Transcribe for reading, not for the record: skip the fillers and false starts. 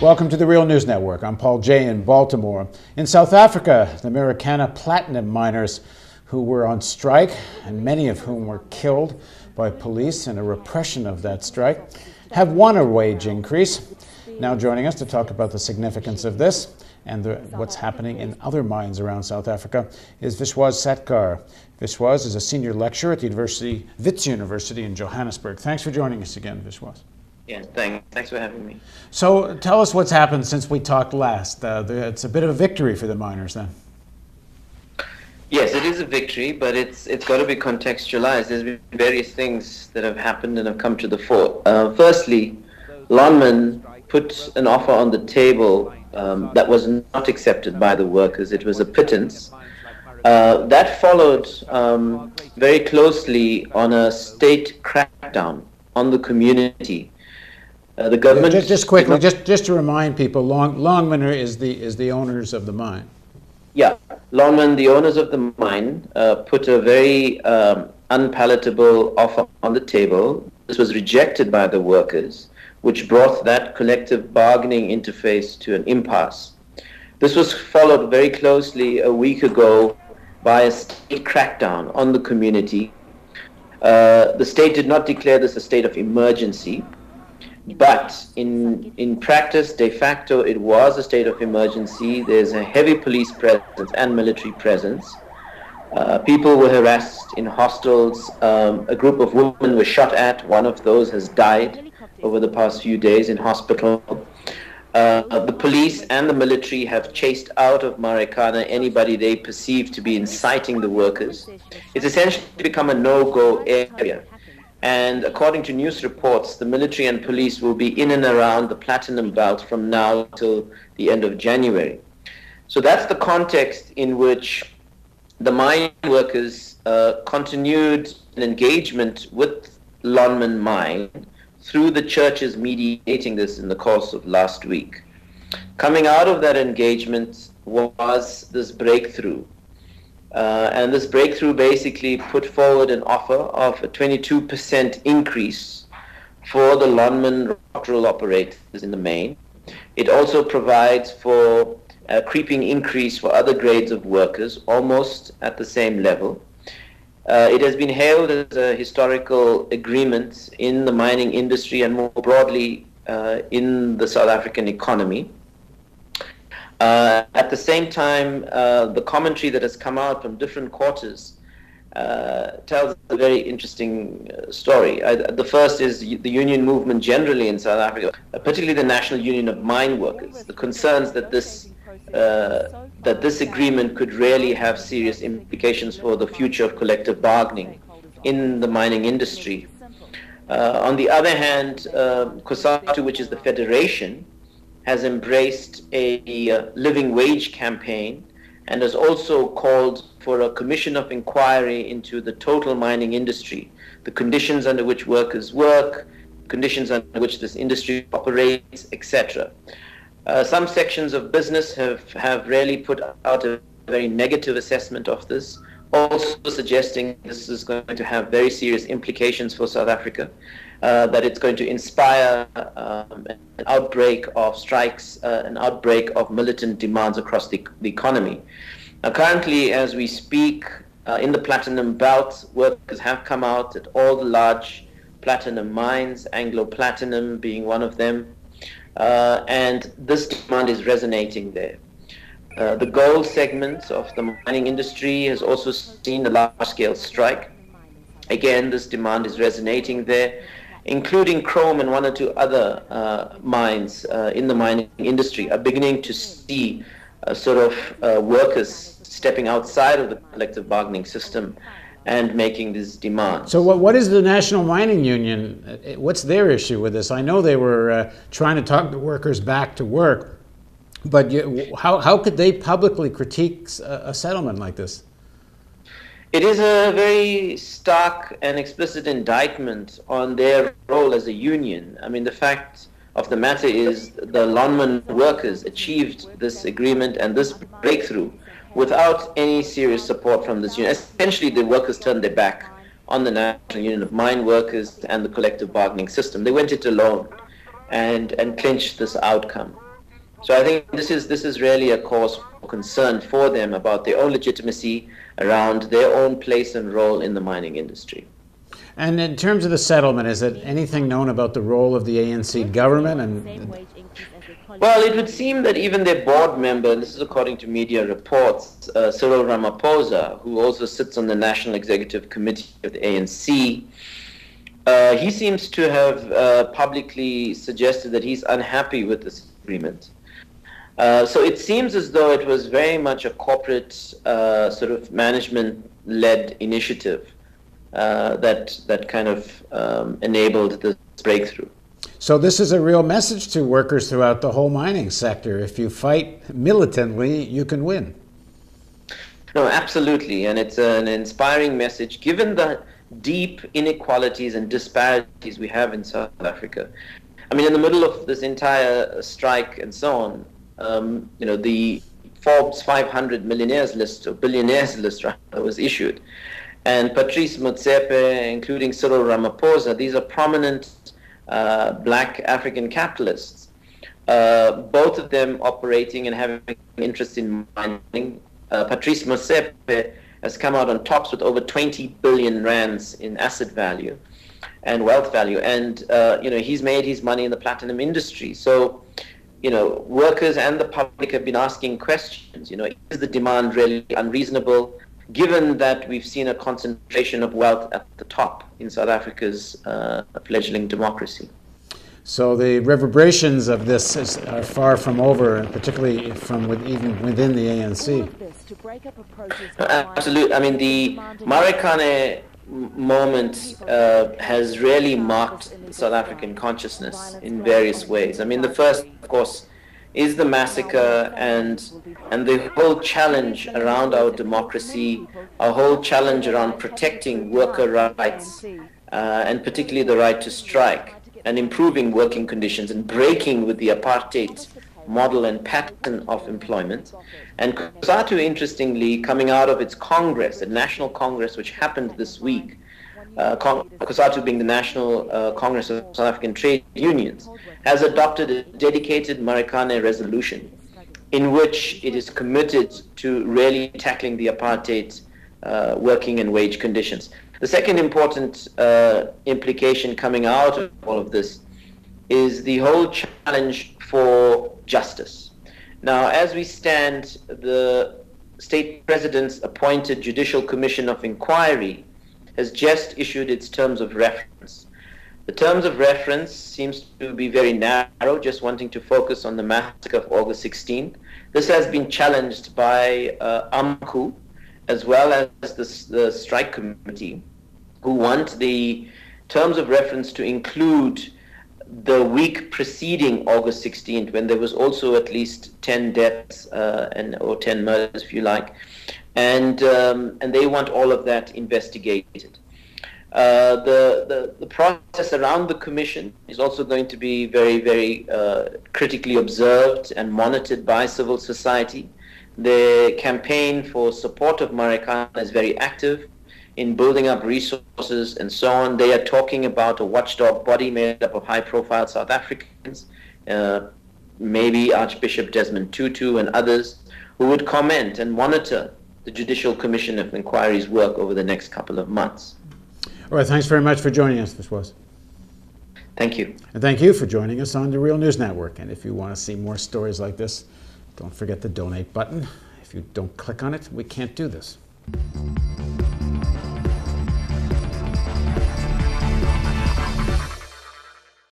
Welcome to the Real News Network. I'm Paul Jay in Baltimore. In South Africa, the Marikana platinum miners who were on strike, and many of whom were killed by police in a repression of that strike, have won a wage increase. Now joining us to talk about the significance of this and what's happening in other mines around South Africa is Vishwas Satkar. Vishwas is a senior lecturer at the Wits University in Johannesburg. Thanks for joining us again, Vishwas. Yeah, thanks for having me. So tell us what's happened since we talked last. It's a bit of a victory for the miners then. Yes, it is a victory, but it's got to be contextualized. There's been various things that have happened and have come to the fore. Firstly, Lonmin put an offer on the table that was not accepted by the workers. It was a pittance. That followed very closely on a state crackdown on the community. The government just quickly, just to remind people, Lonmin is the owners of the mine. Yeah, Lonmin, the owners of the mine, put a very unpalatable offer on the table. This was rejected by the workers, which brought that collective bargaining interface to an impasse. This was followed very closely a week ago by a state crackdown on the community. The state did not declare this a state of emergency, but in practice, de facto, it was a state of emergency. There's a heavy police presence and military presence. People were harassed in hostels. A group of women were shot at. One of those has died over the past few days in hospital. The police and the military have chased out of Marikana anybody they perceive to be inciting the workers. It's essentially become a no-go area. And according to news reports, the military and police will be in and around the platinum belt from now till the end of January. So that's the context in which the mine workers continued an engagement with Lonmin Mine through the churches mediating this in the course of last week. Coming out of that engagement was this breakthrough. And this breakthrough basically put forward an offer of a 22% increase for the Lonmin rock drill operators in the main. It also provides for a creeping increase for other grades of workers, almost at the same level. It has been hailed as a historical agreement in the mining industry and more broadly in the South African economy. At the same time, the commentary that has come out from different quarters tells a very interesting story. The first is the union movement generally in South Africa, particularly the National Union of Mine Workers, the concerns that this agreement could really have serious implications for the future of collective bargaining in the mining industry. On the other hand, COSATU, which is the federation, has embraced a living wage campaign and has also called for a commission of inquiry into the total mining industry, the conditions under which workers work, conditions under which this industry operates, etc. Some sections of business have really put out a very negative assessment of this, also suggesting this is going to have very serious implications for South Africa, that it's going to inspire an outbreak of strikes, an outbreak of militant demands across the economy. Now, currently, as we speak, in the platinum belt, workers have come out at all the large platinum mines, Anglo Platinum being one of them, and this demand is resonating there. The gold segment of the mining industry has also seen a large-scale strike. Again, this demand is resonating there, including chrome and one or two other mines in the mining industry are beginning to see workers stepping outside of the collective bargaining system and making these demands. So what is the National Mining Union? What's their issue with this? I know they were trying to talk the workers back to work, but how could they publicly critique a settlement like this? It is a very stark and explicit indictment on their role as a union. I mean, the fact of the matter is the Lonmin workers achieved this agreement and this breakthrough without any serious support from this union. Essentially, the workers turned their back on the National Union of Mine Workers and the collective bargaining system. They went it alone and clinched this outcome. So I think this is really a cause for concern for them about their own legitimacy around their own place and role in the mining industry. And in terms of the settlement, is there anything known about the role of the ANC government? Well, it would seem that even their board member, and this is according to media reports, Cyril Ramaphosa, who also sits on the National Executive Committee of the ANC, he seems to have publicly suggested that he's unhappy with this agreement. So it seems as though it was very much a corporate sort of management-led initiative that kind of enabled this breakthrough. So this is a real message to workers throughout the whole mining sector. If you fight militantly, you can win. No, absolutely. And it's an inspiring message, given the deep inequalities and disparities we have in South Africa. I mean, in the middle of this entire strike and so on, the Forbes 500 millionaires list, or billionaires list rather, was issued. And Patrice Motsepe, including Cyril Ramaphosa, these are prominent black African capitalists, both of them operating and having interest in mining. Patrice Motsepe has come out on tops with over 20 billion rands in asset value and wealth value. And, he's made his money in the platinum industry. So, workers and the public have been asking questions, is the demand really unreasonable, given that we've seen a concentration of wealth at the top in South Africa's fledgling democracy. So the reverberations of this are far from over, particularly even within the ANC. Absolutely. I mean, the Marikana moment has really marked South African consciousness in various ways. I mean, the first, of course, is the massacre and the whole challenge around our democracy, our whole challenge around protecting worker rights, and particularly the right to strike, and improving working conditions and breaking with the apartheid model and pattern of employment. And COSATU, interestingly, coming out of its Congress, the National Congress, which happened this week, COSATU being the National Congress of South African Trade Unions, has adopted a dedicated Marikana resolution in which it is committed to really tackling the apartheid working and wage conditions. The second important implication coming out of all of this is the whole challenge for justice. Now, as we stand, the state president's appointed Judicial Commission of Inquiry has just issued its terms of reference. The terms of reference seems to be very narrow, just wanting to focus on the massacre of August 16. This has been challenged by AMCU, as well as the strike committee, who want the terms of reference to include the week preceding August 16th, when there was also at least 10 deaths or 10 murders, if you like, and they want all of that investigated. The process around the commission is also going to be very, very critically observed and monitored by civil society. The campaign for support of Marikana is very active in building up resources and so on. They are talking about a watchdog body made up of high-profile South Africans, maybe Archbishop Desmond Tutu and others, who would comment and monitor the Judicial Commission of Inquiry's work over the next couple of months. All right, thanks very much for joining us, Viswas. Thank you. And thank you for joining us on the Real News Network. And if you want to see more stories like this, don't forget the donate button. If you don't click on it, we can't do this.